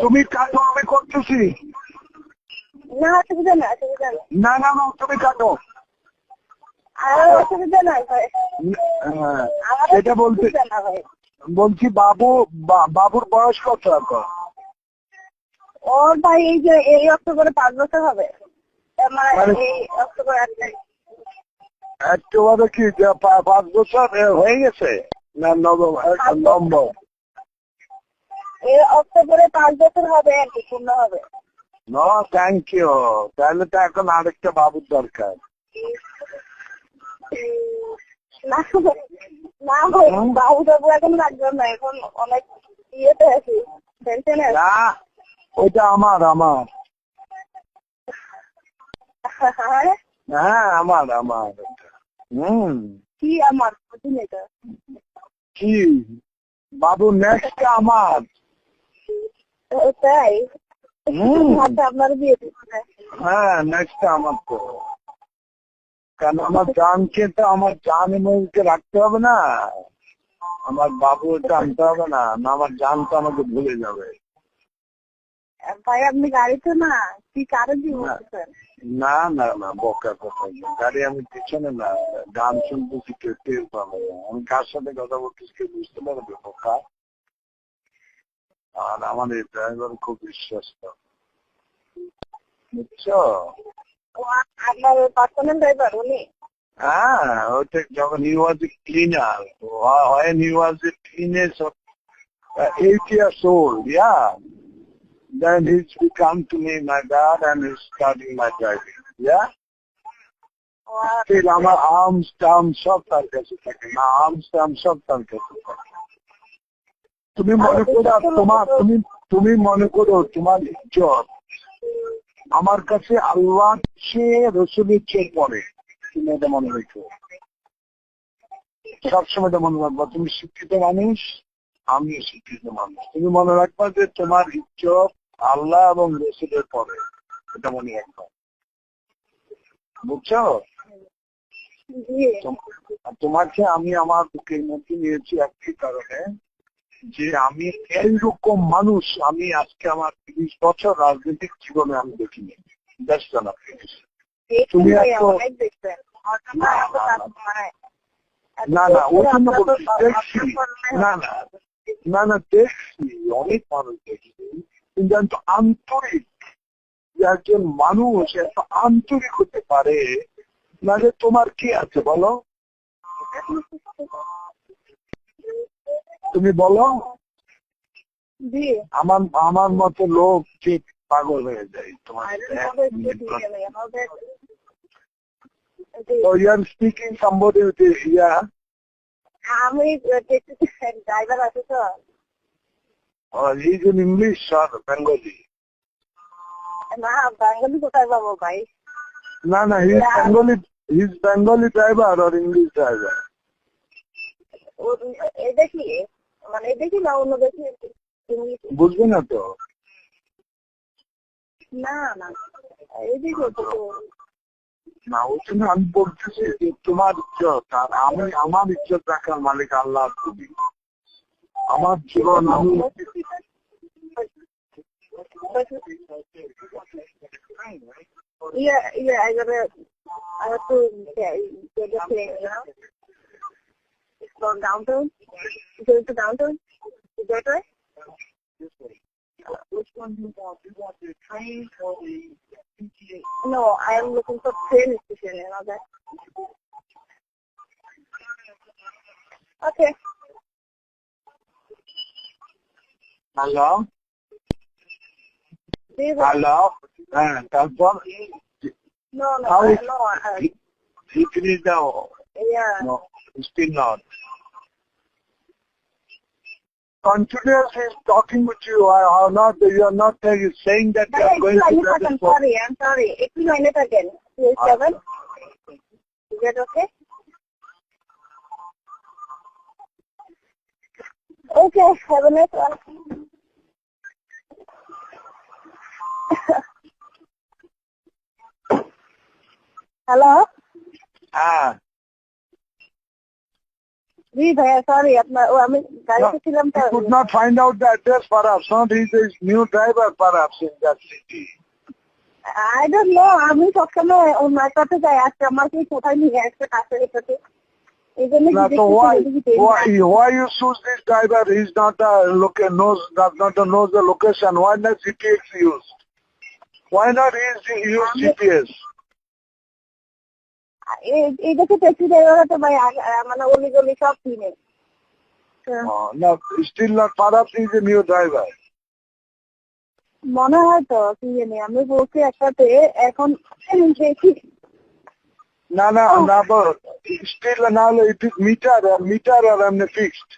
তুমি কাটো, আমি করতেছি। না অসুবিধা না, অসুবিধা না। না না না, তুমি কাটো। আর অসুবিধা নাই ভাই। সেটা বলতে বলছি, বাবুর বয়স কত এখন? ওর ভাই এই যে এই অক্টোবরে 5 বছর হবে। মানে এই অক্টোবর 8 তারিখ। একেবারে কি 5 বছর হয়ে গেছে না? নভেম্বর এই অক্টোবরে 5 বছর হবে আর কি, পূর্ণ হবে। No thank you. তাহলে তো এখন আরেকটা বাবুর দরকার। না না ভাই, বাবু টাবু এখন লাগবে না, এখন অনেক ইয়েতে আছি, টেনশনে আছি। না, ওইটা আমার। হ্যাঁ আমার। কি আমার বুঝিনি এটা। কি বাবু নেক্সট আমার? তাই আপনার বিয়ে দিচ্ছে? হ্যাঁ নেক্সট আমার তো। কারণ আমার জানকে তো আমার জান এমনকে রাখতে হবে না, আমার বাবু আনতে হবে না, আমার জান তো আমাকে ভুলে যাবে। ভাই আপনি গাড়িতে না, কি কারো দিয়ে বলতেছেন? না না না, বকা কথা। গাড়ি আমি পিছনে না, গান শুনতেছি, কেউ টের পাবে না। আমি কার সাথে কথা বলতেছি কেউ বুঝতে পারবে বকা। আর আমার এই ড্রাইভার খুব বিশ্বস্ত, বুঝছো? আপনার পার্সোনাল ড্রাইভার উনি? হ্যাঁ, ওইটা যখন he was a cleaner, when he was a teenage of 8 years old, yeah. Then he's become to me my dad and he's starting my driving, yeah. Still আমার আর্মস টার্ম সব তার কাছে থাকে, না আর্মস টার্ম সব তার কাছে থাকে। তুমি মনে করো তুমি মনে করো তোমার ইজ্জত আমার কাছে আল্লাহ চেয়ে রসুলের চেয়ে পড়ে। তুমি এটা মনে রেখো, সবসময় এটা মনে রাখবা। তুমি শিক্ষিত মানুষ, আমিও শিক্ষিত মানুষ। তুমি মনে রাখবা যে তোমার ইজ্জত আল্লাহ এবং রসুলের পরে, এটা মনে রাখবা, বুঝছো? তোমাকে আমি আমার বুকের মধ্যে নিয়েছি একটি কারণে, যে আমি এইরকম মানুষ আমি আজকে আমার 30 বছর রাজনৈতিক জীবনে আমি দেখিনি। তুমি না না ওই জন্য বলছি, দেখছি না দেখছি অনেক মানুষ দেখছি, কিন্তু এত আন্তরিক, যে একজন মানুষ এত আন্তরিক হতে পারে না, যে তোমার কি আছে বলো? তুমি বলো। আমার মতো লোক যে পাগল হয়ে যায় তোমার। You are speaking somebody with a, yeah. আমি ড্রাইভার আছে তো। He's in English or Bengali? না বেঙ্গলি কোথায় পাবো ভাই? না he's Bengali driver or English driver? এই দেখি মানে দেখি না অন্য দেখি বুঝবে না তো। না এই দেখি না ওই জন্য আমি বলতেছি যে তোমার ইজ্জত আর আমার ইজ্জত রাখার মালিক আল্লাহ। তুমি আমার জীবন আমি I have to get the plane, you know. It's from downtown. Going to downtown? Is that right? Which one do you want? Do you want the train or the PTA? No, I am looking for train station, you know that. Okay. Hello? Hello? তারপর No. He finished now. Yeah. No, still not. Continuous is talking with you. You are not saying that you are going to. I'm sorry. It will minute again. 7. Is that okay? Okay, have a nice one. Hello? জি ভাইয়া sorry আপনার আমি গাড়িতে ছিলাম He could not find out the address perhaps, not he's a new driver perhaps in that city. I don't know, আমি সবসময় ওনার সাথে যাই, আজকে আমাকে কোথায় নিয়ে আসছে কাছের সাথে এই জন্য Now, so why you choose this driver? He's not does not knows the location. Why not GPS used? Why not use GPS? এই দেখে ট্যাক্সি ড্রাইভার তো ভাই মানে অলি গলি সব কিনে No, still not. Perhaps he's a new driver. মনে হয় তো কি জানি, আমি বলছি একসাথে এখন দেখি No, but still now it is meter or fixed.